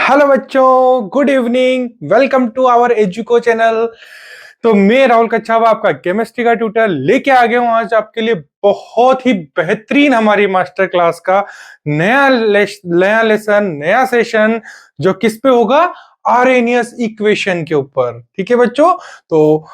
Hello बच्चों, good evening. Welcome to our Educo channel. तो मैं राहुल कच्छावा, आपका केमिस्ट्री का ट्यूटर, लेके आ गया हूं आज आपके लिए बहुत ही बेहतरीन हमारी मास्टर क्लास का नया लेसन, नया सेशन जो किस पे होगा, आरएनएस इक्वेशन के ऊपर। ठीक है बच्चों, तो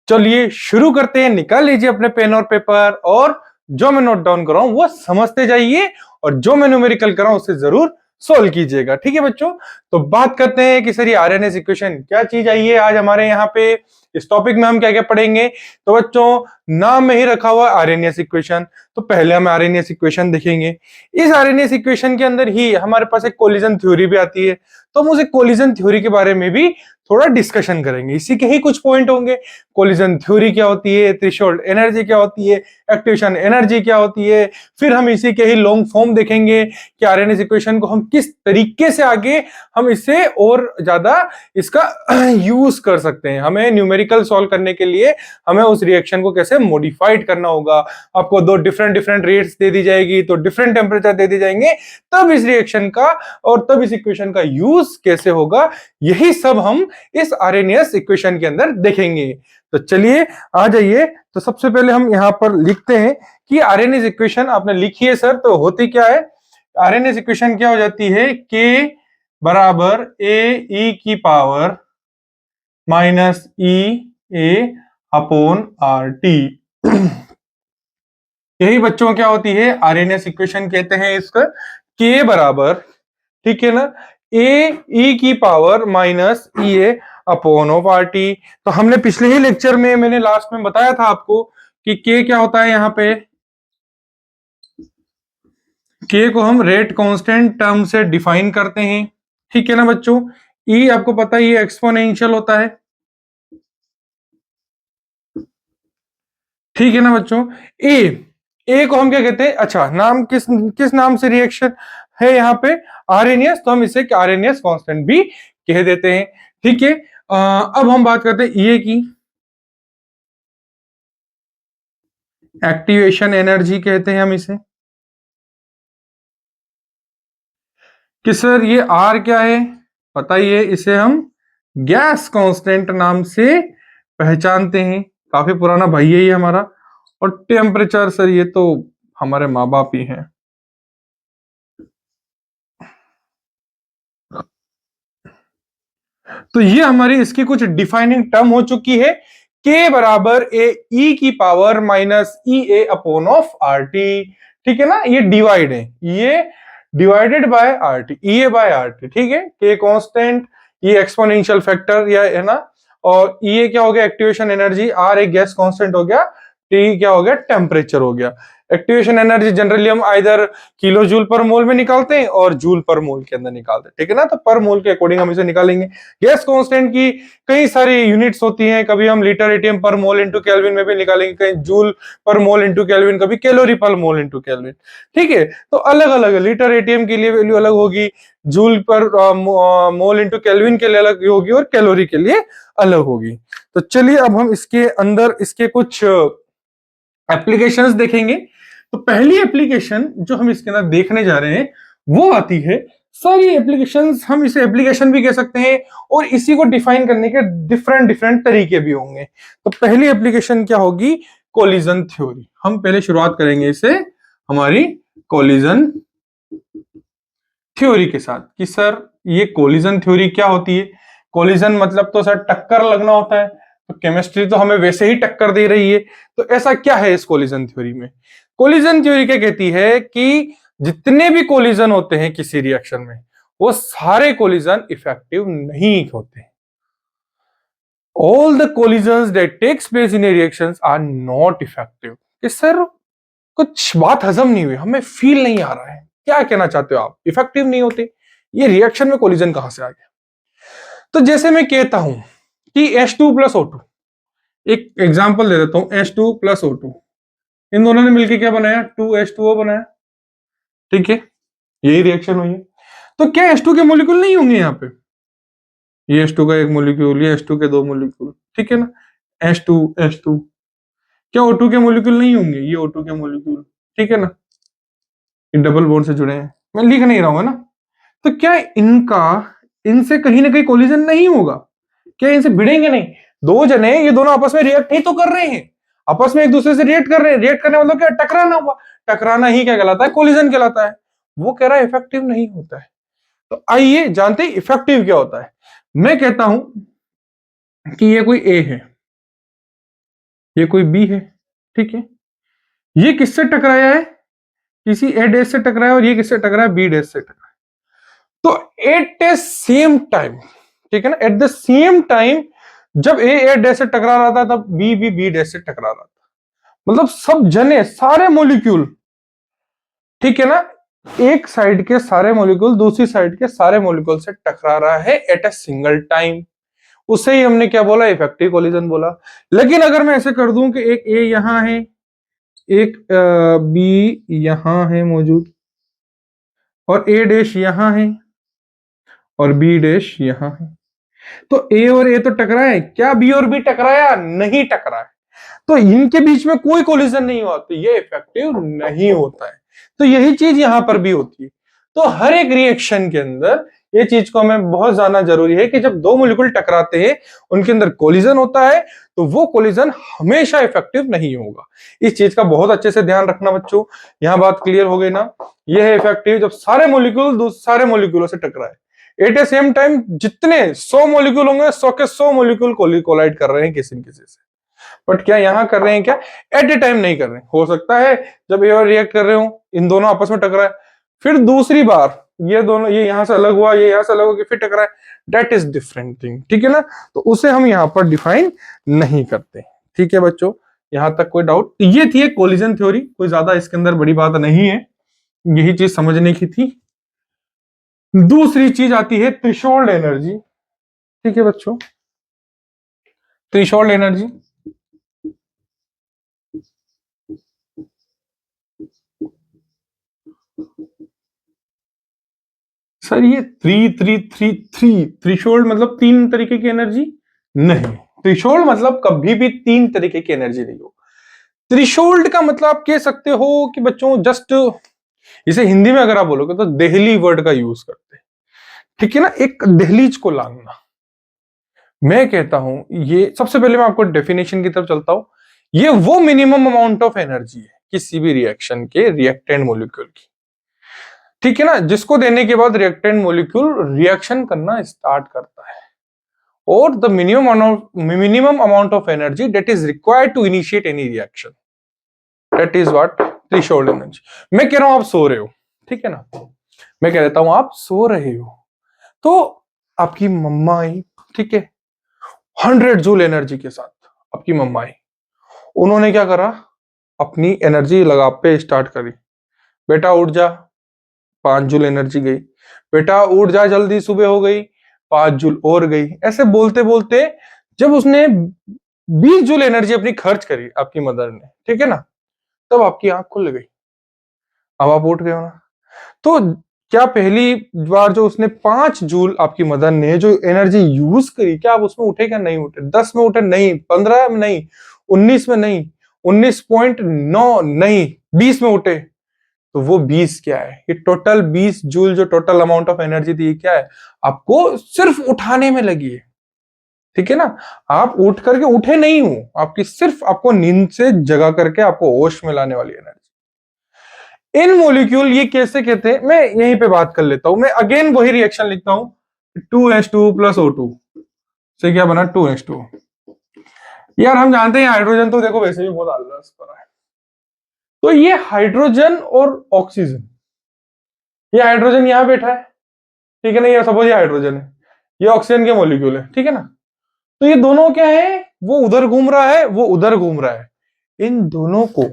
चलिए शुरू करते हैं। निकाल लीजिए अपने पेन और पेपर, और जो मैं नोट डाउन कर रहा हूं वो समझते जाइए, और जो मैं न्यूमेरिकल कर रहा हूं उसे जरूर सोल्व कीजिएगा। ठीक है बच्चों, तो बात करते हैं कि सर ये आरएनएस इक्वेशन क्या चीज आई है आज हमारे यहाँ पे। इस टॉपिक में हम क्या क्या पढ़ेंगे। तो बच्चों, नाम में ही रखा हुआ आरएनएस इक्वेशन, तो पहले हम आरएनएस इक्वेशन देखेंगे। इस आरएनएस इक्वेशन के अंदर ही हमारे पास एक कोलिजन थ्योरी भी आती है, तो हम उस कोलिजन थ्योरी के बारे में भी थोड़ा डिस्कशन करेंगे। इसी के ही कुछ पॉइंट होंगे। कोलिजन थ्योरी क्या होती है, थ्रेशोल्ड एनर्जी क्या होती है, एक्टिवेशन एनर्जी क्या होती है, फिर हम इसी के ही लॉन्ग फॉर्म देखेंगे कि आरएनएस इक्वेशन को हम किस तरीके से आगे हम इससे और ज्यादा इसका यूज कर सकते हैं। हमें न्यूमेरिकल सॉल्व करने के लिए हमें उस रिएक्शन को कैसे मॉडिफाइड करना होगा। आपको दो डिफरेंट डिफरेंट रेट्स दे दी जाएगी, तो डिफरेंट टेम्परेचर दे दी जाएंगे, तब इस रिएक्शन का और तब इस इक्वेशन का यूज कैसे होगा, यही सब हम इस आरएनएस इक्वेशन के अंदर देखेंगे। तो चलिए आ जाइए। तो सबसे पहले हम यहां पर लिखते हैं कि आरएनएस इक्वेशन आपने लिखी है सर, तो होती क्या है। आरएनएस इक्वेशन क्या हो जाती है, के बराबर ए ई की power minus E A upon R T. यही बच्चों क्या होती है आरएनएस इक्वेशन, कहते हैं इसका के बराबर, ठीक है ना, ए ई की power minus E A upon of R T. तो हमने पिछले ही लेक्चर में मैंने लास्ट में बताया था आपको कि के क्या होता है। यहाँ पे के को हम रेट कांस्टेंट टर्म से डिफाइन करते हैं, ठीक है ना बच्चों। ई आपको पता ही है एक्सपोनेंशियल होता है, ठीक है ना बच्चों। ए ए को हम क्या कहते हैं, अच्छा नाम किस किस नाम से रिएक्शन है यहाँ पे, आरएनएस, तो हम इसे आरएनएस कांस्टेंट भी कह देते हैं। ठीक है, अब हम बात करते हैं ये की, एक्टिवेशन एनर्जी कहते हैं हम इसे, कि सर ये आर क्या है, पता ही है, इसे हम गैस कांस्टेंट नाम से पहचानते हैं। काफी पुराना भाई है ये हमारा। और टेम्परेचर सर ये तो हमारे माँ बाप ही हैं। तो ये हमारी इसकी कुछ डिफाइनिंग टर्म हो चुकी है। के बराबर ए ई की power minus E A upon of R T, ठीक है ना। ये डिवाइड है, ये divided by R T, E A by R T, ठीक है। के कांस्टेंट, ये एक्सपोनेंशियल फैक्टर या है ना, और ई ए क्या हो गया एक्टिवेशन एनर्जी, आर एक गैस कांस्टेंट हो गया, टी क्या हो गया टेम्परेचर हो गया। एक्टिवेशन एनर्जी जनरली हम आइदर किलो जूल पर मोल में निकालते हैं और जूल पर मोल के अंदर निकालते हैं, ठीक है ना। तो पर मोल के अकॉर्डिंग हम इसे निकालेंगे। गैस कांस्टेंट की कई सारी यूनिट्स होती हैं, कभी हम लीटर एटीएम पर मोल इंटू केल्विन में भी निकालेंगे, कहीं जूल पर मोल इंटू केल्विन, कभी कैलोरी पर मोल इंटू केल्विन, ठीक है। तो अलग अलग लीटर एटीएम के लिए वैल्यू अलग होगी, जूल पर मोल इंटू केल्विन के लिए अलग होगी, और कैलोरी के लिए अलग होगी। तो चलिए अब हम इसके अंदर इसके कुछ एप्लीकेशंस देखेंगे। तो पहली एप्लीकेशन जो हम इसके अंदर देखने जा रहे हैं वो आती है, सर ये एप्लीकेशंस, हम इसे एप्लीकेशन भी कह सकते हैं, और इसी को डिफाइन करने के डिफरेंट डिफरेंट तरीके भी होंगे। तो पहली एप्लीकेशन क्या होगी, कोलिजन थ्योरी। हम पहले शुरुआत करेंगे इसे हमारी कोलिजन थ्योरी के साथ, कि सर ये कोलिजन थ्योरी क्या होती है। कोलिजन मतलब तो सर टक्कर लगना होता है, तो केमिस्ट्री तो हमें वैसे ही टक्कर दे रही है। तो ऐसा क्या है इस कोलिजन थ्योरी में। कोलिजन थ्योरी क्या कहती है कि जितने भी कोलिजन होते हैं किसी रिएक्शन में, वो सारे कोलिजन इफेक्टिव नहीं होते। All the collisions that takes place in reactions are not effective. कि सर कुछ बात हजम नहीं हुई, हमें फील नहीं आ रहा है, क्या कहना चाहते हो आप, इफेक्टिव नहीं होते, ये रिएक्शन में कोलिजन कहां से आ गया। तो जैसे मैं कहता हूं कि H2 प्लस O2, एक एग्जांपल दे देता हूं, H2 प्लस O2, इन दोनों ने मिलकर क्या बनाया, 2H2O बनाया, ठीक है, यही रिएक्शन हुई है। तो क्या H2 के मॉलिक्यूल नहीं होंगे यहाँ पे, ये H2 का एक मॉलिक्यूल, ये H2 के दो मॉलिक्यूल, ठीक है ना, H2 H2, क्या O2 के मॉलिक्यूल नहीं होंगे, ये O2 के मॉलिक्यूल, ठीक है ना, ये डबल बॉन्ड से जुड़े हैं, मैं लिख नहीं रहा हूं ना। तो क्या इनका इनसे कहीं ना कहीं कोलिजन नहीं होगा, क्या इनसे भिड़ेंगे नहीं? दो जने ये दोनों आपस में रिएक्ट ही तो कर रहे हैं, आपस में एक दूसरे से रिएक्ट कर रहे हैं, रिएक्ट करने मतलब क्या, टकराना हुआ, टकराना ही क्या कहलाता है? कोलिजन कहलाता है। वो कह रहा है इफेक्टिव नहीं होता है। तो आइए जानते हैं इफेक्टिव क्या होता है। मैं कहता हूं कि ये कोई ए है, ये कोई बी है, ठीक है, ये किससे टकराया है? किसी ए डैश से टकराया, और ये किससे टकराया? बी डैश से टकराया। तो एट ए सेम टाइम, ठीक है ना, एट द सेम टाइम जब ए डैश से टकरा रहा था तब बी डैश से टकरा रहा था। मतलब सब जने, सारे मॉलिक्यूल, ठीक है ना, एक साइड के सारे मॉलिक्यूल दूसरी साइड के सारे मॉलिक्यूल से टकरा रहा है एट ए सिंगल टाइम। उसे ही हमने क्या बोला? इफेक्टिव कोलिजन बोला। लेकिन अगर मैं ऐसे कर दूं कि एक ए यहां है, एक बी यहां है मौजूद, और ए डैश यहां है, और बी डैश यहां है, तो ए और ए तो टकराए, क्या बी और बी टकराया? नहीं टकराए। तो इनके बीच में कोई कोलिजन नहीं हुआ, तो ये इफेक्टिव नहीं होता है। तो यही चीज यहां पर भी होती है। तो हर एक रिएक्शन के अंदर ये चीज को हमें बहुत जानना जरूरी है कि जब दो मॉलिक्यूल टकराते हैं, उनके अंदर कोलिजन होता है, तो वो कोलिजन हमेशा इफेक्टिव नहीं होगा। इस चीज का बहुत अच्छे से ध्यान रखना बच्चों। यहां बात क्लियर हो गई ना? यह है इफेक्टिव जब सारे मॉलिक्यूल सारे मॉलिक्यूलों से टकराए एट ए सेम टाइम। जितने 100 मॉलिक्यूल होंगे, 100 के 100 मॉलिक्यूल कोलाइड कर रहे हैं किसी न किसी से। बट क्या यहां कर रहे हैं? क्या एट ए टाइम नहीं कर रहे हैं। हो सकता है जब ये रिएक्ट कर रहे हो, इन दोनों आपस में टकराए, फिर दूसरी बार ये दोनों, ये यहां से अलग हुआ, ये यहां से अलग होकर फिर टकराए, दैट इज डिफरेंट थिंग, ठीक है ना? तो उसे हम यहां पर डिफाइन नहीं करते। ठीक है बच्चों, यहां तक कोई डाउट? ये थी एक कोलिजन थ्योरी, कोई ज्यादा इसके अंदर बड़ी बात नहीं है, यही चीज समझने की थी। दूसरी चीज आती है थ्रेशोल्ड एनर्जी। ठीक है बच्चों, थ्रेशोल्ड एनर्जी, सर ये three three three three threshold मतलब तीन तरीके की एनर्जी नहीं। थ्रेशोल्ड मतलब कभी भी तीन तरीके की एनर्जी नहीं हो। थ्रेशोल्ड का मतलब आप कह सकते हो कि बच्चों जस्ट, इसे हिंदी में अगर आप बोलोगे तो देहली वर्ड का यूज करते हैं, ठीक है ना, एक दहलीज को लांघना। मैं कहता हूं ये, सबसे पहले मैं आपको डेफिनेशन की तरफ चलता हूं। ये वो मिनिमम अमाउंट ऑफ एनर्जी है किसी भी रिएक्शन के रिएक्टेंट मॉलिक्यूल की, ठीक है ना, जिसको देने के बाद रिएक्टेंट मॉलिक्यूल रिएक्शन करना स्टार्ट करता है, और the minimum amount of energy that is required to initiate any reaction, that is what threshold energy. मैं कह रहा हूं आप सो रहे हो, ठीक है ना, मैं कह देता हूं आप सो रहे हो, तो आपकी मम्मा आई, ठीक है, 100 जूल एनर्जी के साथ आपकी मम्मा आई, उन्होंने क्या करा? अपनी एनर्जी लगा पे स्टार्ट करी, बेटा उठ जा, 5 जूल एनर्जी गई, बेटा उठ जा जल्दी सुबह हो गई, 5 जूल और गई। ऐसे बोलते बोलते जब उसने 20 जूल एनर्जी अपनी खर्च करी आपकी मदर ने, ठीक है ना, तब आपकी आंख खुल गई, अब आप उठ गए हो ना। तो क्या पहली बार जो उसने 5 जूल आपकी मदर ने जो एनर्जी यूज करी, क्या आप उसमें उठे? क्या नहीं उठे? 10 में उठे? नहीं। 15 में नहीं। 19 में नहीं। 19.9 नहीं। 20 में उठे? तो वो 20 क्या है? ये टोटल 20 जूल जो टोटल अमाउंट ऑफ एनर्जी थी, क्या है? आपको सिर्फ उठाने में लगी है, ठीक है ना, आप उठ करके उठे नहीं हो, आपकी सिर्फ आपको नींद से जगा करके आपको होश में लाने वाली एनर्जी। इन मॉलिक्यूल ये कैसे कहते हैं, मैं यहीं पे बात कर लेता हूं। मैं अगेन वही रिएक्शन लिखता हूं, 2H2 प्लस O2 से क्या बना? 2H2। यार हम जानते हैं हाइड्रोजन तो देखो वैसे भी बहुत आलस पर है, तो ये हाइड्रोजन और ऑक्सीजन, ये हाइड्रोजन यहां बैठा है, ठीक है ना, ये सपोज ये हाइड्रोजन है, ये ऑक्सीजन के मॉलिक्यूल है, ठीक है ना, तो ये दोनों क्या है? वो उधर घूम रहा है, वो उधर घूम रहा है। इन दोनों को,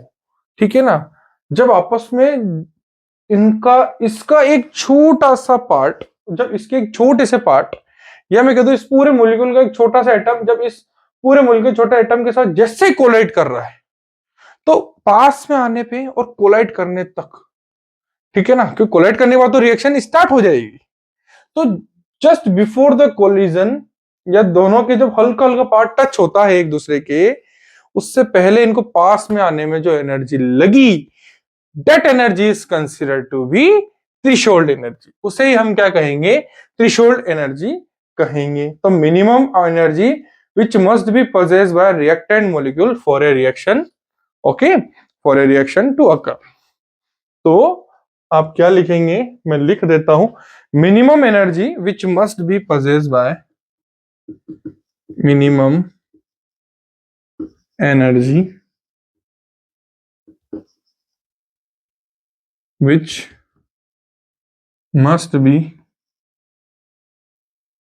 ठीक है ना, जब आपस में इनका, इसका एक छोटा सा पार्ट, जब इसके एक छोटे से पार्ट, या मैं कह दूं इस पूरे मॉलिक्यूल का एक छोटा सा एटम, जब इस पूरे मॉलिक्यूल छोटे एटम के साथ जैसे कोलाइड कर रहा है, तो पास में आने पे और कोलाइड करने तक, ठीक है ना, क्योंकि कोलाइड करने के बाद तो रिएक्शन स्टार्ट हो जाएगी, तो जस्ट बिफोर द कोलिजन, या दोनों के जब हल्का हल्का पार्ट टच होता है एक दूसरे के, उससे पहले इनको पास में आने में जो एनर्जी लगी, that energy is considered to be threshold energy, उसे ही हम क्या कहेंगे, थ्रेशोल्ड एनर्जी कहेंगे। तो minimum energy which must be possessed by reactant molecule for a reaction, okay, for a reaction to occur। तो आप क्या लिखेंगे, मैं लिख देता हूं, minimum energy which must be possessed by, minimum energy which must be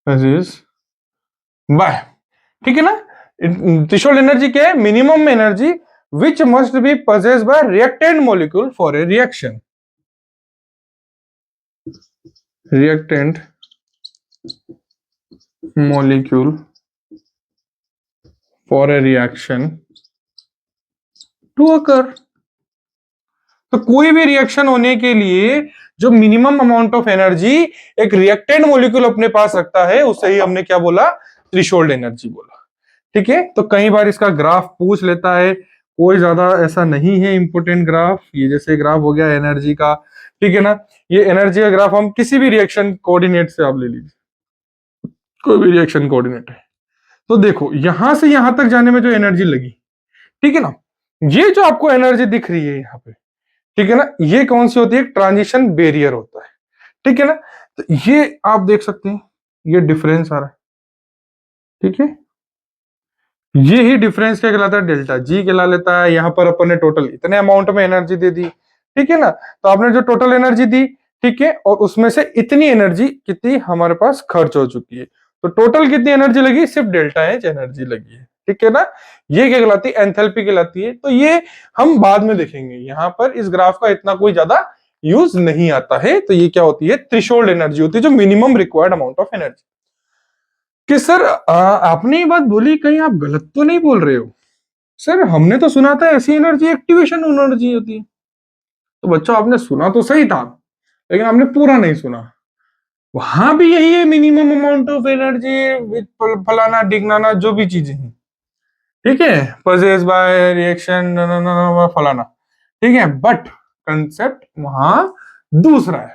possessed by, ठीक है ना। थ्रेशोल्ड एनर्जी क्या है, minimum energy which must be possessed by reactant molecule for a reaction, reactant molecule for a reaction to occur। तो कोई भी reaction होने के लिए जो मिनिमम अमाउंट ऑफ एनर्जी एक रिएक्टेंट मॉलिक्यूल अपने पास रखता है, उसे ही हमने क्या बोला, थ्रेशोल्ड एनर्जी बोला। ठीक है, तो कई बार इसका ग्राफ पूछ लेता है, कोई ज्यादा ऐसा नहीं है इंपोर्टेंट ग्राफ, ये जैसे ग्राफ हो गया एनर्जी का, ठीक है ना। ये एनर्जी का ग्राफ हम किसी भी रिएक्शन कोऑर्डिनेट से आप ले लीजिए, कोई भी रिएक्शन कोऑर्डिनेट है। तो देखो यहां से यहां तक जाने में जो एनर्जी लगी, ठीक है ना, ये जो आपको एनर्जी दिख रही है यहाँ पे, ठीक है ना, ये कौन सी होती है, ट्रांजिशन बैरियर होता है, ठीक है ना। तो ये आप देख सकते हैं, ये डिफरेंस आ रहा है, ठीक है, ये ही डिफरेंस क्या कहलाता है, डेल्टा जी कहला लेता है। यहां पर अपन ने टोटल इतने अमाउंट में एनर्जी दे दी, ठीक है ना, तो आपने जो टोटल एनर्जी दी, ठीक है, और उसमें से इतनी एनर्जी कितनी हमारे पास खर्च हो चुकी है, तो टोटल कितनी एनर्जी लगी, सिर्फ डेल्टा एच एनर्जी लगी है, ठीक है ना। ये क्या कहलाती है, एंथैल्पी कहलाती है। तो ये हम बाद में देखेंगे, यहां पर इस ग्राफ का इतना कोई ज्यादा यूज नहीं आता है। तो ये क्या होती है, थ्रेशोल्ड एनर्जी होती है, जो minimum required amount of energy. कि सर आपने ये बात बोली, कहीं आप गलत तो नहीं बोल रहे हो सर, हमने तो सुना था ऐसी एनर्जी एक्टिवेशन एनर्जी होती है। तो बच्चों आपने सुना तो सही था, लेकिन आपने पूरा नहीं सुना। वहां भी यही है, मिनिमम अमाउंट ऑफ एनर्जी फलाना डिगनाना जो भी चीजें हैं, ठीक है, पजेस बाय रिएक्शन फलाना, ठीक है, बट कंसेप्ट वहां दूसरा है।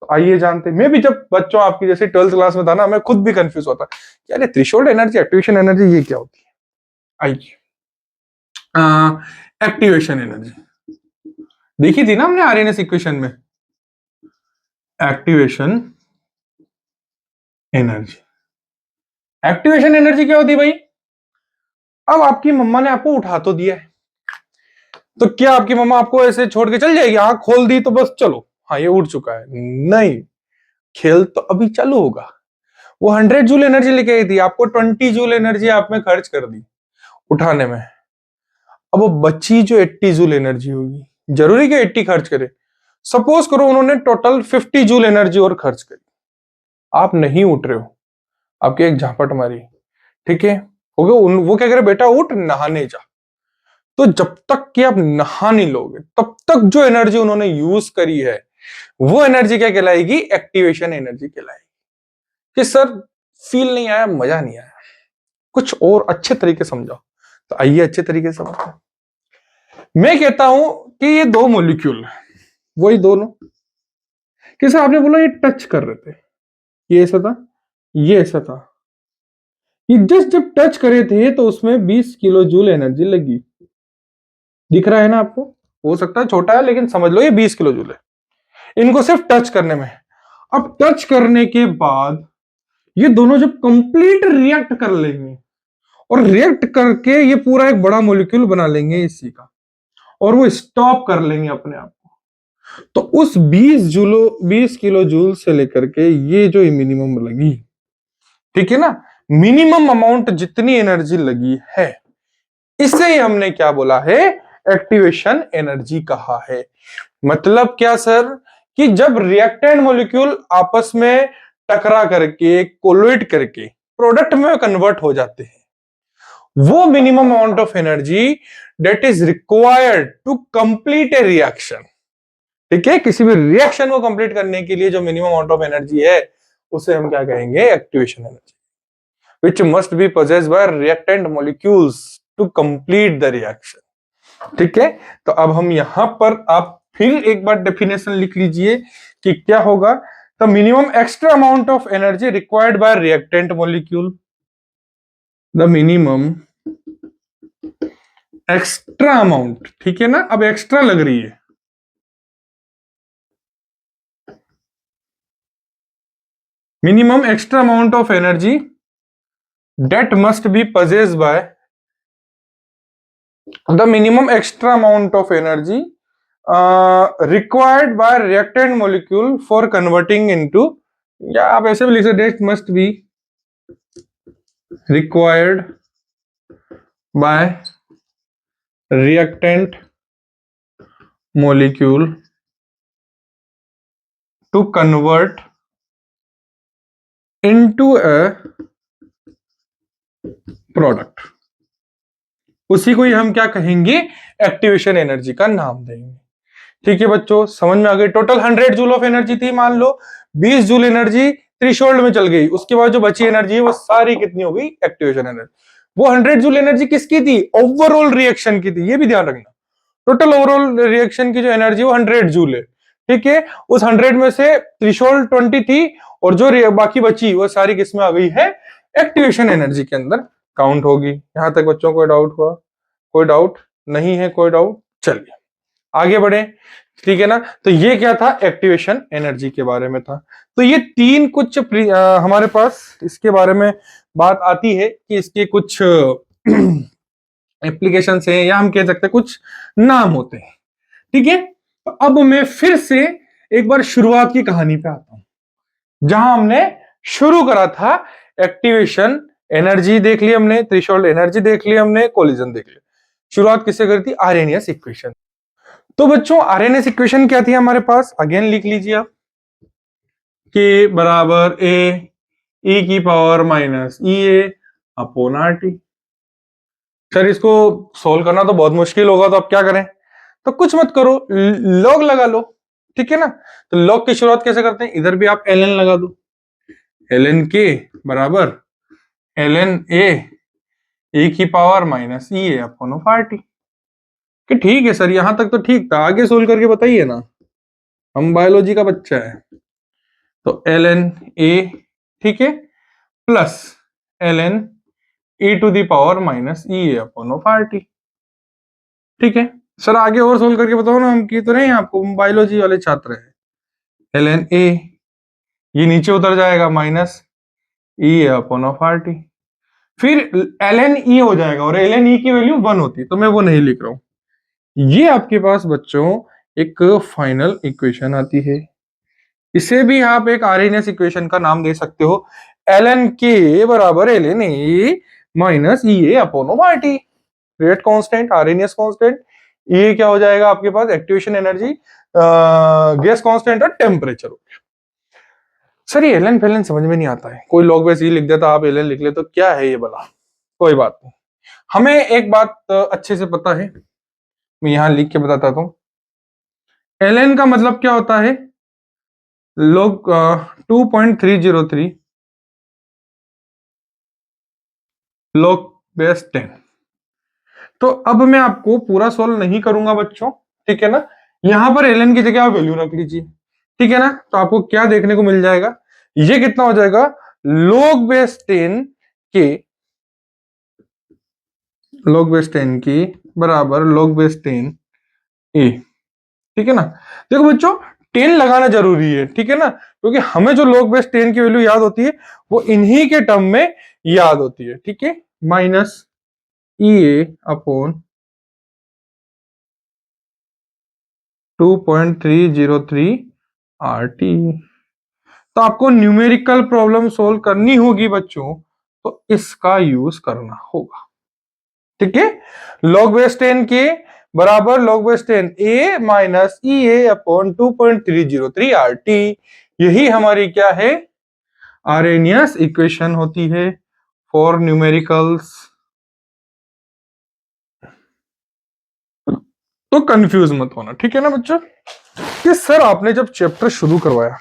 तो आइए जानते, मैं भी जब बच्चों आपकी जैसे 12th क्लास में था ना, मैं खुद भी कंफ्यूज होता क्या ये थ्रेशोल्ड एनर्जी एक्टिवेशन एनर्जी ये क्या होती है। आइए, एक्टिवेशन एनर्जी देखी थी ना हमने आरएनएस इक्वेशन में, एक्टिवेशन एनर्जी। एक्टिवेशन एनर्जी क्या होती है भाई, अब आपकी मम्मा ने आपको उठा तो दिया है, तो क्या आपकी मम्मा आपको ऐसे छोड़ के चल जाएगी, आंख खोल दी तो बस चलो हाँ ये उठ चुका है, नहीं, खेल तो अभी चालू होगा। वो 100 जूल एनर्जी लेके आई थी, आपको 20 जूल एनर्जी आप में खर्च कर दी उठाने में। अब वो बची जो 80 जूल एनर्जी होगी, जरूरी कि 80 खर्च करे, सपोज करो उन्होंने टोटल 50 जूल एनर्जी और खर्च करी, आप नहीं उठ रहे हो, आपकी एक झापट मारी, ठीक है, वो क्या करे, बेटा उठ नहाने जा। तो जब तक कि आप नहा नहीं लोगे, तब तक जो एनर्जी उन्होंने यूज करी है, वो एनर्जी क्या कहलाएगी, एक्टिवेशन एनर्जी कहलाएगी। कि सर फील नहीं आया, मजा नहीं आया, कुछ और अच्छे तरीके समझाओ। तो आइए अच्छे तरीके से समझते हैं। मैं कहता हूं कि ये दो मॉलिक्यूल, वही दोनों, कि सर आपने बोला ये टच कर रहे थे, ये ऐसा था, ये ऐसा था, ये जस्ट जब टच करे थे तो उसमें 20 किलो जूल एनर्जी लगी, दिख रहा है ना आपको, हो सकता है छोटा है लेकिन समझ लो ये 20 किलो जूल है, इनको सिर्फ टच करने में। अब टच करने के बाद ये दोनों जब कंप्लीट रिएक्ट कर लेंगे, और रिएक्ट करके ये पूरा एक बड़ा मॉलिक्यूल बना लेंगे इसी का, और वो स्टॉप कर लेंगे अपने आप को, तो उस 20 किलो जूल से लेकर के ये जो मिनिमम लगी, ठीक है ना, मिनिमम अमाउंट जितनी एनर्जी लगी है, इसे ही हमने क्या बोला है, एक्टिवेशन एनर्जी कहा है। मतलब क्या सर, कि जब रिएक्टेंट मॉलिक्यूल आपस में टकरा करके कोलोइड करके प्रोडक्ट में कन्वर्ट हो जाते हैं, वो minimum amount of energy that is required to complete a reaction, ठीक है, किसी भी रिएक्शन को कंप्लीट करने के लिए जो मिनिमम अमाउंट ऑफ एनर्जी है, उसे हम क्या कहेंगे, activation energy, which must be possessed by reactant molecules to complete the reaction। ठीक है, तो अब हम यहां पर आप फिर एक बार डेफिनेशन लिख लीजिए कि क्या होगा। The minimum extra amount of energy required by reactant molecule, the minimum extra amount, ठीक है ना, अब एक्स्ट्रा लग रही है, minimum extra amount of energy that must be possessed by the minimum extra amount of energy required by reactant molecule for converting into, या आप ऐसे भी लिख सकते that must be required by reactant molecule to convert into a product, उसी को ही हम क्या कहेंगे, एक्टिवेशन एनर्जी का नाम देंगे। ठीक है बच्चों, समझ में आ गई। टोटल 100 जूल ऑफ एनर्जी थी, मान लो 20 जूल एनर्जी थ्रेशोल्ड में चल गई, उसके बाद जो बची एनर्जी है वो सारी कितनी हो गई, एक्टिवेशन एनर्जी। वो 100 जूल एनर्जी किसकी थी, ओवरऑल रिएक्शन की थी, ये भी ध्यान रखना। टोटल ओवरऑल रिएक्शन की जो एनर्जी वो 100 जूल है, ठीक है। उस 100 में से थ्रेशोल्ड 20 थी और जो बाकी बची वो सारी किसमें आ गई है, एक्टिवेशन एनर्जी के अंदर काउंट होगी। यहां तक बच्चों कोई डाउट हुआ, कोई डाउट नहीं है, कोई डाउट, चलिए आगे बढ़े, ठीक है ना। तो ये क्या था, एक्टिवेशन एनर्जी के बारे में था। तो ये तीन कुछ हमारे पास इसके बारे में बात आती है कि इसके कुछ एप्लीकेशन हैं, या हम कह सकते हैं कुछ नाम होते हैं, ठीक है। तो अब मैं फिर से एक बार शुरुआत की कहानी पे आता हूं, जहां हमने शुरू करा था, एक्टिवेशन एनर्जी देख ली हमने, थ्रेशोल्ड एनर्जी देख ली हमने, कोलिजन देख लिया। शुरुआत किससे करी थी, आर्हेनियस इक्वेशन। तो बच्चों आरएनएस इक्वेशन क्या थी हमारे पास, अगेन लिख लीजिए आप, के बराबर ए ई की power minus E A upon R T. Sir इसको सोल्व करना तो बहुत मुश्किल होगा, तो आप क्या करें, तो कुछ मत करो, लॉग लगा लो, ठीक है ना। तो लॉग की शुरुआत कैसे करते हैं, इधर भी आप एल एन लगा दो, एल एन के बराबर एल एन ए की power minus E A upon of R T. कि ठीक है सर, यहां तक तो ठीक था, आगे सोल्व करके बताइए ना, हम बायोलॉजी का बच्चा है। तो एल एन ए, ठीक है, plus L N E to the power minus E A upon of R T, ठीक है। सर आगे और सोल्व करके बताओ ना, हम की तो नहीं, आपको बायोलॉजी वाले छात्र हैं। एल एन ए, ये नीचे उतर जाएगा, minus E A upon of R T, फिर एल एन ई हो जाएगा, और एल एन ई की वैल्यू 1 होती, तो मैं वो नहीं लिख रहा हूं। ये आपके पास बच्चों एक फाइनल इक्वेशन आती है, इसे भी आप एक आरएनएस इक्वेशन का नाम दे सकते हो, एल एन के बराबर L N A minus E A upon R T, rate constant, Arrhenius constant, ये क्या हो जाएगा आपके पास, एक्टिवेशन एनर्जी, गैस कांस्टेंट और टेम्परेचर। सर ये एल एन फेलन समझ में नहीं आता है, कोई लोग वैसे ही लिख देता, आप एल एन लिख ले तो क्या है ये भला, कोई बात नहीं। हमें एक बात अच्छे से पता है, मैं यहां लिख के बताता हूं, एल एन का मतलब क्या होता है, log 2.303 log बेस 10। तो अब मैं आपको पूरा सोल्व नहीं करूंगा बच्चों, ठीक है ना। यहां पर एल एन की जगह आप वैल्यू रख लीजिए, ठीक है ना। तो आपको क्या देखने को मिल जाएगा, ये कितना हो जाएगा, log बेस 10 के, log बेस 10 की बराबर log बेस 10 ए, ठीक है ना। देखो बच्चों 10 लगाना जरूरी है, ठीक है ना, क्योंकि हमें जो log बेस 10 की वैल्यू याद होती है वो इन्हीं के टर्म में याद होती है, ठीक है, minus E A upon 2.303 R T. तो आपको न्यूमेरिकल प्रॉब्लम सोल्व करनी होगी बच्चों, तो इसका यूज करना होगा, ठीक है। log बेस 10 के बराबर log base 10 A minus E A upon 2.303 R T, यही हमारी क्या है, आर्हेनियस इक्वेशन होती है फॉर न्यूमेरिकल्स। तो कंफ्यूज मत होना, ठीक है ना बच्चों। कि सर आपने जब चैप्टर शुरू करवाया,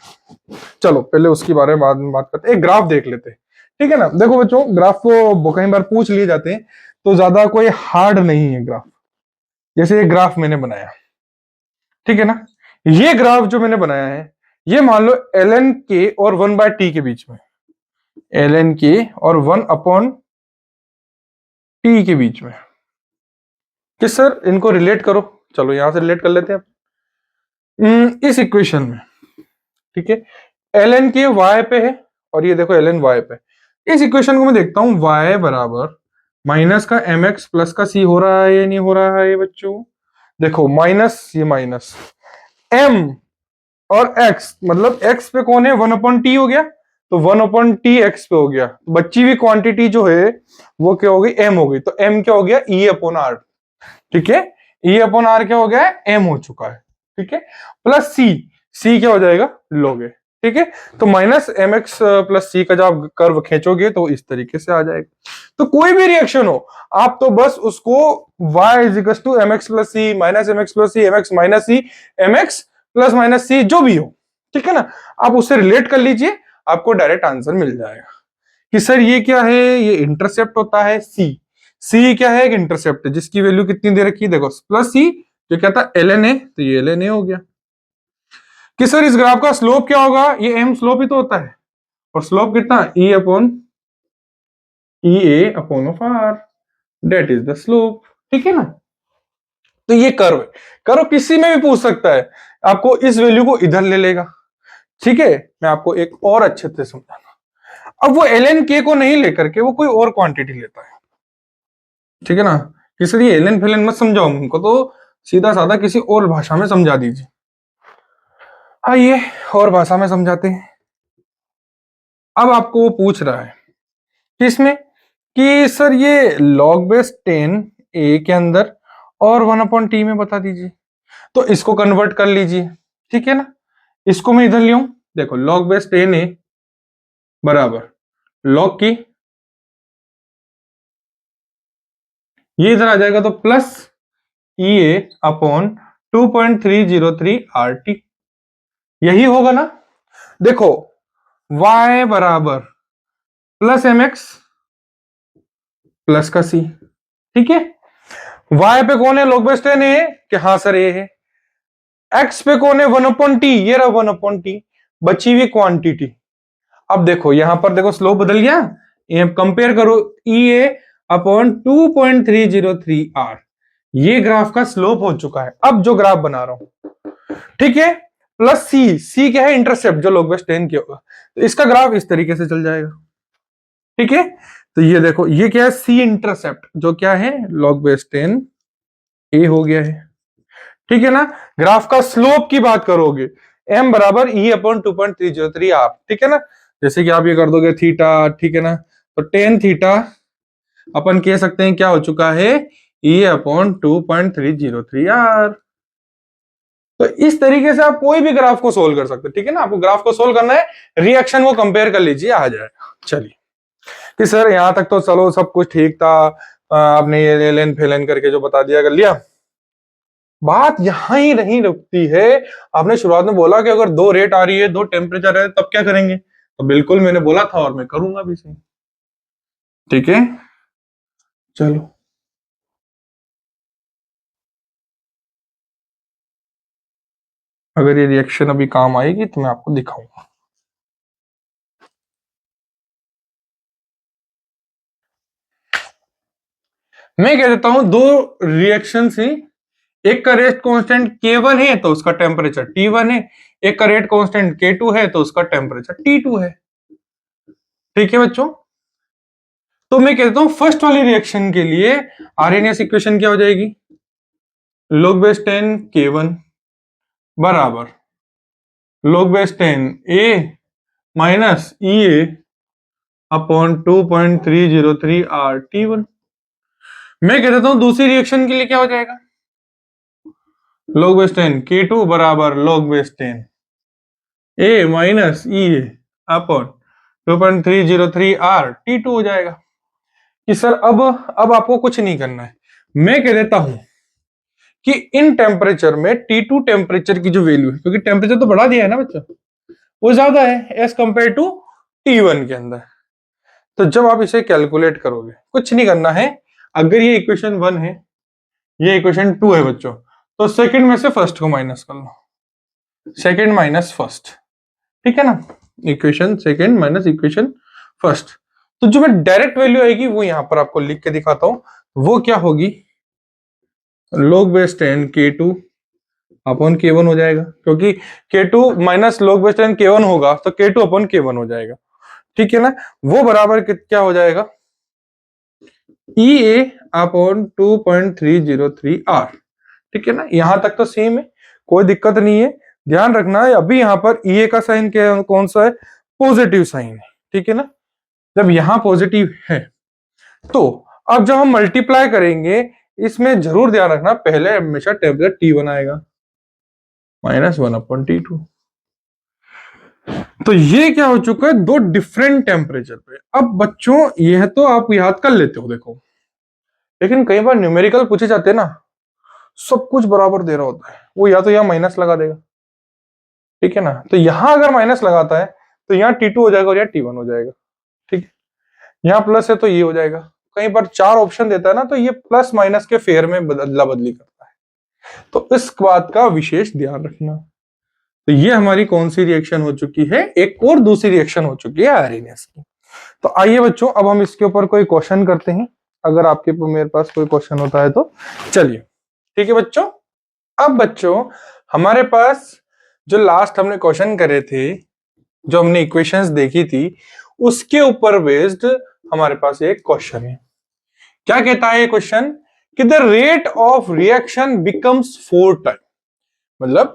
चलो पहले उसके बारे में बाद में बात करते हैं, एक ग्राफ देख लेते हैं, ठीक है ना। देखो बच्चों ग्राफ को कई बार पूछ लिए जाते हैं, तो ज्यादा कोई हार्ड नहीं है ग्राफ। जैसे ये ग्राफ मैंने बनाया, ठीक है ना। ये ग्राफ जो मैंने बनाया है, ये मान लो ln k और 1/t के बीच में, ln k और 1/t के बीच में। कि सर इनको रिलेट करो, चलो यहां से रिलेट कर लेते हैं इस इक्वेशन में। ठीक है, ln k y पे है और ये देखो ln y पे। इस इक्वेशन को मैं देखता हूं, y बराबर माइनस का mx प्लस का c हो रहा है या नहीं हो रहा है बच्चों। देखो माइनस, ये माइनस m और x, मतलब x पे कौन है, 1/t हो गया, तो 1/t x पे हो गया। बच्ची हुई क्वांटिटी जो है वो क्या हो गई, m हो गई, तो m क्या हो गया, e/r। ठीक है, e/r क्या हो गया है, m हो चुका है। ठीक है, प्लस c क्या हो जाएगा, log a। ठीक है, तो माइनस mx प्लस c का जब आप कर्व खींचोगे तो इस तरीके से आ जाएगा। तो कोई भी रिएक्शन हो, आप तो बस उसको y is equal to mx plus c minus mx plus c mx minus c mx plus minus c जो भी हो, ठीक है ना, आप उससे रिलेट कर लीजिए, आपको डायरेक्ट आंसर मिल जाएगा कि सर ये क्या है, ये इंटरसेप्ट होता है c क्या है, एक इंटरसेप्ट है जिसकी वैल्यू कितनी दे रखी है, देखो प्लस c, जो क्या था ln a, तो ये ln a हो गया। कि सर इस ग्राफ का स्लोप क्या होगा, ये m स्लोप ही तो होता है, और स्लोप कितना, e upon of r, that is the slope. ठीक है ना, तो ये कर्व है, कर्व किसी में भी पूछ सकता है, आपको इस वैल्यू को इधर ले लेगा। ठीक है, मैं आपको एक और अच्छे से समझाना। अब वो ln k को नहीं लेकर के वो कोई और क्वांटिटी लेता है। ठीक है ना, कि सर ये ln फिलन मत समझाओ उनको, तो सीधा साधा किसी और भाषा में समझा दीजिए। आइए और भाषा में समझाते हैं। अब आपको वो पूछ रहा है किसमें, कि सर ये log बेस 10 a के अंदर और 1/t में बता दीजिए, तो इसको कन्वर्ट कर लीजिए। ठीक है ना, इसको मैं इधर लियूं, देखो log बेस 10 a बराबर log की, ये इधर आ जाएगा तो प्लस EA अपॉन 2.303 RT, यही होगा ना। देखो y बराबर प्लस mx प्लस का c। ठीक है, y पे कौन है, log बेस 10 a, कि हाँ सर ये है। x पे कौन है, 1/t, ये रहा 1/t, बची हुई क्वांटिटी। अब देखो यहां पर देखो स्लोप बदल गया, ये कंपेयर करो, EA अपॉन 2.303 R, ये ग्राफ का स्लोप हो चुका है। अब जो ग्राफ बना रहा हूं, ठीक है, प्लस C क्या है, इंटरसेप्ट जो log बेस 10 की होगा, तो इसका ग्राफ इस तरीके से चल जाएगा। ठीक है, तो ये देखो ये क्या है, C इंटरसेप्ट जो क्या है, log बेस 10 A हो गया है। ठीक है ना, ग्राफ का स्लोप की बात करोगे, m बराबर E अपॉन 2.303 R। ठीक है ना, जैसे कि आप ये कर दोगे थीटा, ठीक है ना, तो टेन थीटा अपन कह सकते हैं क्या हो चुका है, E अपॉन 2.303 R। तो इस तरीके से आप कोई भी ग्राफ को सोल्व कर सकते हैं। ठीक है ना, आपको ग्राफ को सोल्व करना है, रिएक्शन को कंपेयर कर लीजिए, आ जाएगा। चलिए, कि सर यहां तक तो चलो सब कुछ ठीक था, आपने ये लेन फेलन करके जो बता दिया कर लिया, बात यहां ही नहीं रुकती है। आपने शुरुआत में बोला कि अगर दो रेट आ रही है, दो टेम्परेचर है, तब क्या करेंगे, तो बिल्कुल मैंने बोला था और मैं करूंगा भी सही। ठीक है, चलो अगर ये रिएक्शन अभी काम आएगी तो मैं आपको दिखाऊंगा। मैं कह देता हूं दो रिएक्शन से, एक का रेट कांस्टेंट K1 है तो उसका टेम्परेचर T1 है, एक का रेट कांस्टेंट K2 है तो उसका टेम्परेचर T2 है। ठीक है बच्चों, तो मैं कहता हूं फर्स्ट वाली रिएक्शन के लिए आरएनएस इक्वेशन क्या हो जाएगी, log बेस 10 K1 बराबर log base 10 A minus EA upon 2.303 R T1। मैं कह देता हूं दूसरी रिएक्शन के लिए क्या हो जाएगा, log बेस 10 K2 बराबर log base 10 A minus EA upon 2.303 R T2 हो जाएगा। कि सर अब आपको कुछ नहीं करना है, मैं कह देता हूं कि इन टेम्परेचर में T2 टेम्परेचर की जो वैल्यू है, क्योंकि टेम्परेचर तो बढ़ा दिया है ना बच्चों, वो ज्यादा है एज कंपेयर टू T1 के अंदर। तो जब आप इसे कैलकुलेट करोगे, कुछ नहीं करना है, अगर ये इक्वेशन 1 है, ये इक्वेशन 2 है बच्चों, तो सेकंड में से फर्स्ट को माइनस कर लो, सेकंड माइनस फर्स्ट, ठीक है ना, equation second minus equation first. तो जो मैं डायरेक्ट वैल्यू आएगी वो यहां पर आपको लिख के दिखाता हूं, वो क्या होगी, log base 10 k2 upon k1 हो जाएगा, क्योंकि k2 minus log base 10 k1 होगा तो k2 अपॉन k1 हो जाएगा, ठीक है ना। वो बराबर क्या हो जाएगा, EA अपॉन 2.303 R, ठीक है ना। यहां तक तो सेम है, कोई दिक्कत नहीं है। ध्यान रखना है अभी यहां पर EA का साइन क्या कौन सा है, पॉजिटिव साइन है, ठीक है ना। जब यहां पॉजिटिव है तो अब जब हम मल्टीप्लाई करेंगे, इसमें जरूर ध्यान रखना पहले हमेशा टेम्परेचर T1 आएगा, -1/T2। तो ये क्या हो चुका है, दो डिफरेंट टेम्परेचर पे। अब बच्चों यह तो आप याद कर लेते हो देखो, लेकिन कई बार न्यूमेरिकल पूछे जाते हैं ना, सब कुछ बराबर दे रहा होता है, वो या तो यहाँ माइनस लगा देगा, ठीक है ना। तो यहां अगर माइनस लगाता है तो यहाँ T2 हो जाएगा और यहाँ T1 हो जाएगा, ठीक है। यहाँ प्लस है तो ये हो जाएगा। कई बार चार ऑप्शन देता है ना, तो ये प्लस माइनस के फेयर में बदला बदली करता है, तो इस बात का विशेष ध्यान रखना। तो ये हमारी कौन सी रिएक्शन हो चुकी है, एक और दूसरी रिएक्शन हो चुकी है आरएनएस की। तो आइए बच्चों अब हम इसके ऊपर कोई क्वेश्चन करते हैं, अगर आपके मेरे पास कोई क्वेश्चन होता है तो चलिए, ठीक है बच्चों। अब बच्चों हमारे पास जो लास्ट हमने क्वेश्चन करे थे, जो हमने इक्वेशंस देखी थी, उसके ऊपर बेस्ड हमारे पास एक क्वेश्चन है। क्या कहता है ये क्वेश्चन कि the rate of reaction becomes 4 time, मतलब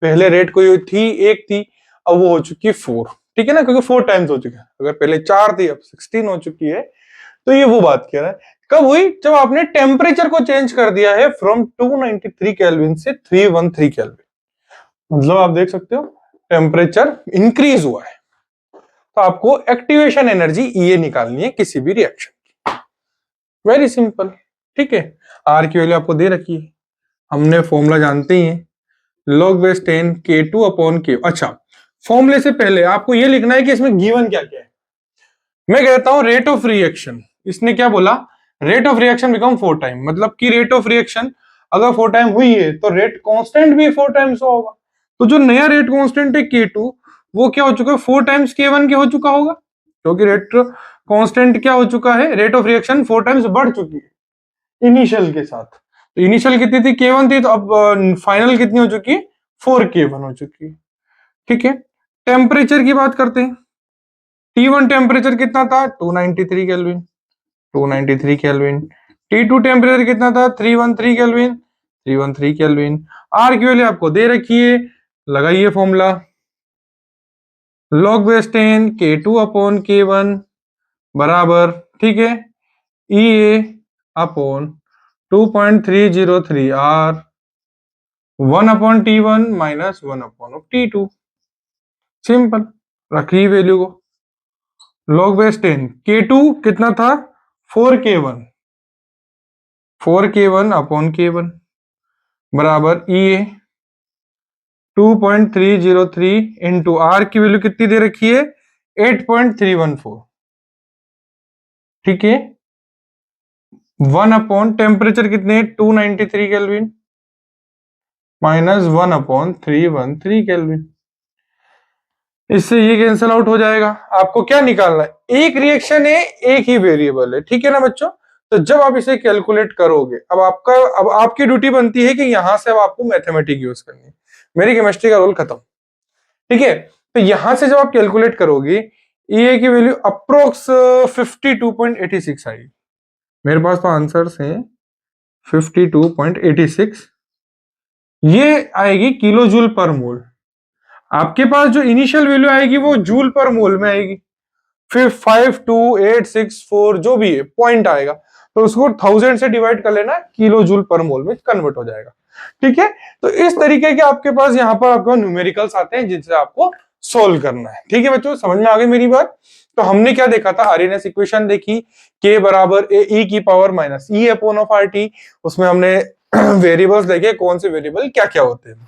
पहले रेट कोई थी एक थी, अब वो हो चुकी है 4, ठीक है ना, क्योंकि 4 टाइम्स हो चुका है। अगर पहले 4 थी अब 16 हो चुकी है। तो ये वो बात कह रहा है, कब हुई, जब आपने टेम्परेचर को चेंज कर दिया है फ्रॉम 293 केल्विन से 313 केल्विन। मतलब आप देख सकते हो टेम्परेचर इंक्रीज हुआ है, तो आपको एक्टिवेशन एनर्जी ये निकालनी है किसी भी रिएक्शन की। वेरी सिंपल, ठीक है। आर की वैल्यू आपको दे रखी है, हमने फॉर्मूला जानते ही हैं, log base 10 k2 upon k। अच्छा, फॉर्मूले से पहले आपको ये लिखना है कि इसमें गिवन क्या क्या है। मैं कहता हूं रेट ऑफ रिएक्शन, इसने क्या बोला, rate of reaction become 4 time, मतलब कि रेट ऑफ रिएक्शन अगर 4 टाइम हुई है तो रेट कांस्टेंट भी 4 टाइम्स होगा। तो जो नया रेट कांस्टेंट है k2, वो क्या हो चुका है, 4 टाइम्स k1 के हो चुका होगा, क्योंकि रेट कांस्टेंट क्या हो चुका है, रेट ऑफ रिएक्शन 4 टाइम्स बढ़ चुकी है इनिशियल के साथ। तो इनिशियल कितनी थी, k1 थी, तो अब फाइनल कितनी हो चुकी है, 4k1 हो चुकी है, ठीक है। टेम्परेचर की बात करते हैं, T1 टेम्परेचर कितना था, 293 केल्विन, 293 केल्विन। T2 टेम्परेचर कितना था, 313 केल्विन, 313 केल्विन। आर की वैल्यू आपको दे रखी है, लगाइए formula, log base 10 k2 upon k1 बराबर, ठीक है, EA upon 2.303 R 1/T1 minus 1/T2। Simple, रखिए वैल्यू को, log बेस 10 k2 कितना था, 4k1, 4k1 अपॉन k1 बराबर EA 2.303 इंटू आर की वैल्यू कितनी दे रखी है, 8.314, ठीक है। 1 अपॉन टेम्परेचर कितने, 293 केल्विन माइनस 1/313 केल्विन। इससे ये कैंसिल आउट हो जाएगा। आपको क्या निकालना है, एक रिएक्शन है, एक ही वेरिएबल है, ठीक है ना बच्चों। तो जब आप इसे कैलकुलेट करोगे, अब आपकी ड्यूटी बनती है कि यहां से अब आपको मैथमेटिक यूज करनी है, मेरी केमिस्ट्री का रोल खत्म, ठीक है। तो यहां से जब आप कैलकुलेट करोगे, ए की वैल्यू अप्रोक्स 52.86 आएगी। मेरे पास तो आंसर्स हैं 52.86, ये आएगी किलो जूल पर मोल। आपके पास जो इनिशियल वैल्यू आएगी वो जूल पर मोल में आएगी, फिर 52864 जो भी है पॉइंट आएगा, तो उसको 1000 से डिवाइड कर लेना, किलो जूल पर मोल में कन्वर्ट हो जाएगा, ठीक है। तो इस तरीके के आपके पास यहाँ पर आपको न्यूमेरिकल्स आते हैं जिनसे आपको सोल्व करना है, ठीक है बच्चों, समझ में आ गई मेरी बात। तो हमने क्या देखा था, आरएनएस इक्वेशन देखी, k बराबर e की power minus e upon of RT, उसमें हमने वेरिएबल्स देखे, कौन से वेरिएबल क्या क्या होते हैं।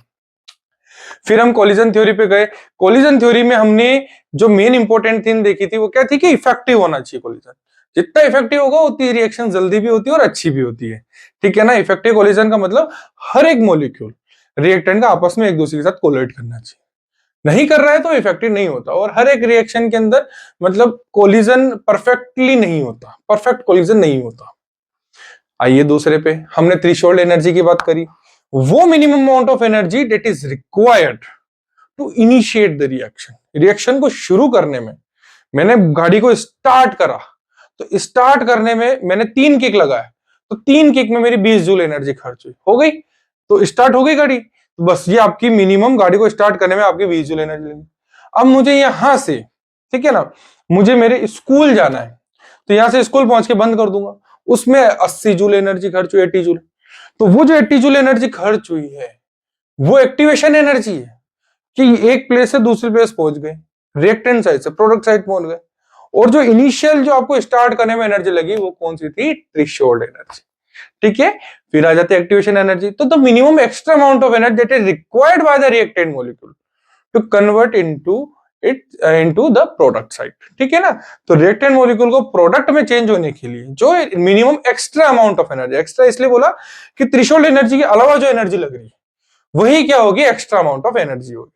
फिर हम कोलिजन थ्योरी पे गए, कोलिजन थ्योरी में हमने जो मेन इंपॉर्टेंट थिंग देखी थी वो क्या थी कि इफेक्टिव होना चाहिए कोलिजन। जितना इफेक्टिव होगा उतनी रिएक्शन जल्दी भी होती है और अच्छी भी होती है। ठीक है ना, इफेक्टिव कोलिजन का मतलब हर एक मॉलिक्यूल रिएक्टेंट का आपस में एक दूसरे के साथ कोलाइड करना चाहिए। नहीं कर रहा है तो इफेक्टिव नहीं होता। और हर एक रिएक्शन के अंदर मतलब कोलिजन परफेक्टली नहीं होता, परफेक्ट कोलिजन नहीं होता। आइए दूसरे पे, हमने थ्रेशोल्ड एनर्जी की बात करी। वो minimum amount of energy that is required to initiate the reaction. Reaction को शुरू करने में मैंने गाड़ी को स्टार्ट करा, तो स्टार्ट करने में मैंने 3 किक लगाया, तो 3 किक में मेरी 20 जूल एनर्जी खर्च हुई, हो गई, तो स्टार्ट हो गई गाड़ी। तो बस ये आपकी मिनिमम गाड़ी को स्टार्ट करने में आपकी 20 जूल एनर्जी लगी। अब मुझे यहां से, ठीक है ना, मुझे मेरे स्कूल जाना है, तो यहां से स्कूल पहुंच के बंद कर दूंगा, उसमें 80 जूल एनर्जी खर्च हुई, 80 जूल। तो वो जो 80 जूल एनर्जी खर्च हुई है वो एक्टिवेशन एनर्जी है कि एक प्लेस से दूसरी प्लेस पहुंच गए, रिएक्टेंट साइड से प्रोडक्ट साइड पहुंच गए। और जो इनिशियल जो आपको स्टार्ट करने में एनर्जी लगी वो कौन सी थी? Threshold energy. ठीक है, फिर आ जाती है एक्टिवेशन एनर्जी। तो minimum extra amount of energy that is required by the reactant molecule to convert into the product side. ठीक है ना, तो रिएक्टेंट मॉलिक्यूल को प्रोडक्ट में चेंज होने के लिए जो minimum extra amount of energy, extra इसलिए बोला कि थ्रेशोल्ड एनर्जी के अलावा जो एनर्जी लग रही है वही क्या होगी? एक्स्ट्रा अमाउंट ऑफ एनर्जी होगी।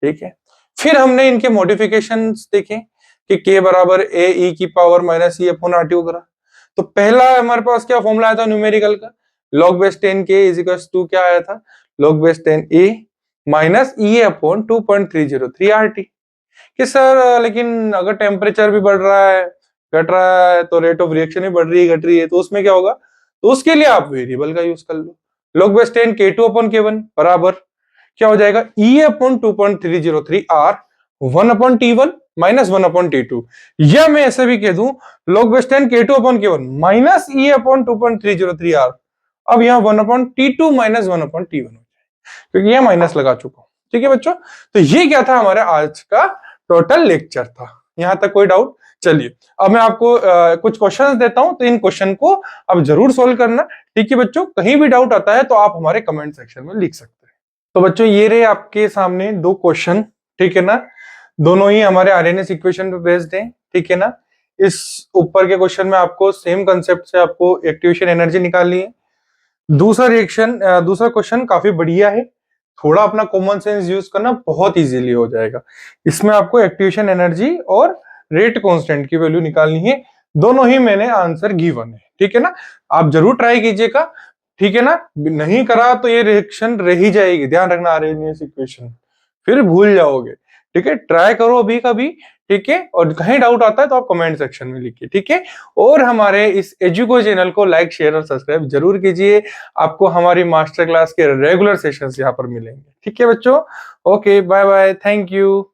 ठीक है, फिर हमने इनके मॉडिफिकेशंस देखे कि k बराबर a e की power minus e upon RT वगैरह। तो पहला हमारे पास क्या फॉर्मूला आया था न्यूमेरिकल का? log base 10k is equals to क्या आया था? log base 10a minus e upon 2.303 RT। कि सर लेकिन अगर टेम्परेचर भी बढ़ रहा है, घट रहा है, तो रेट ऑफ रिएक्शन भी बढ़ रही है, घट रही है, तो उसमें क्या होगा? तो उसके लिए आप वेरिएबल का यूज कर लो। log base 10 k2 upon k1 बराबर क्या हो जाएगा? E upon 2.303 R 1 upon T1 minus 1 upon T2। या मैं ऐसे भी कह दूं log base 10 K2 upon K1 minus E upon 2.303 R। अब यहाँ 1 upon T2 minus 1 upon T1 हो जाए, क्योंकि यह माइनस लगा चुका हूं। ठीक है बच्चों, तो ये क्या था हमारे आज का टोटल लेक्चर था। यहां तक कोई डाउट? चलिए अब मैं आपको कुछ क्वेश्चंस देता हूं, तो इन क्वेश्चन को आप जरूर सोल्व करना। ठीक है बच्चों, कहीं भी डाउट आता है तो आप हमारे कमेंट सेक्शन में लिख सकते हैं। तो बच्चों ये रहे आपके सामने 2 क्वेश्चन। ठीक है ना, दोनों ही हमारे आरएनएस इक्वेशन पे बेस्ड हैं। ठीक है ना, इस ऊपर के क्वेश्चन में आपको सेम कंसेप्ट से आपको एक्टिवेशन एनर्जी निकालनी है। दूसरा क्वेश्चन काफी बढ़िया है, थोड़ा अपना कॉमन सेंस यूज करना बहुत इजीली हो जाएगा। इसमें आपको एक्टिवेशन एनर्जी और रेट कांस्टेंट की वैल्यू निकालनी है। दोनों ही मैंने आंसर गिवन है। ठीक है ना, आप जरूर ट्राई कीजिएगा। ठीक है ना, नहीं करा तो ये रिएक्शन रह ही जाएगी, ध्यान रखना, आरएनएस इक्वेशन फिर भूल जाओगे। ठीक है, ट्राई करो अभी कभी। ठीक है, और कहीं डाउट आता है तो आप कमेंट सेक्शन में लिखिए। ठीक है, और हमारे इस एजुको चैनल को लाइक, शेयर और सब्सक्राइब जरूर कीजिए। आपको हमारी मास्टर क्लास के रेगुलर सेशंस यहाँ पर मिलेंगे। ठीक है बच्चों, okay, bye bye, thank you.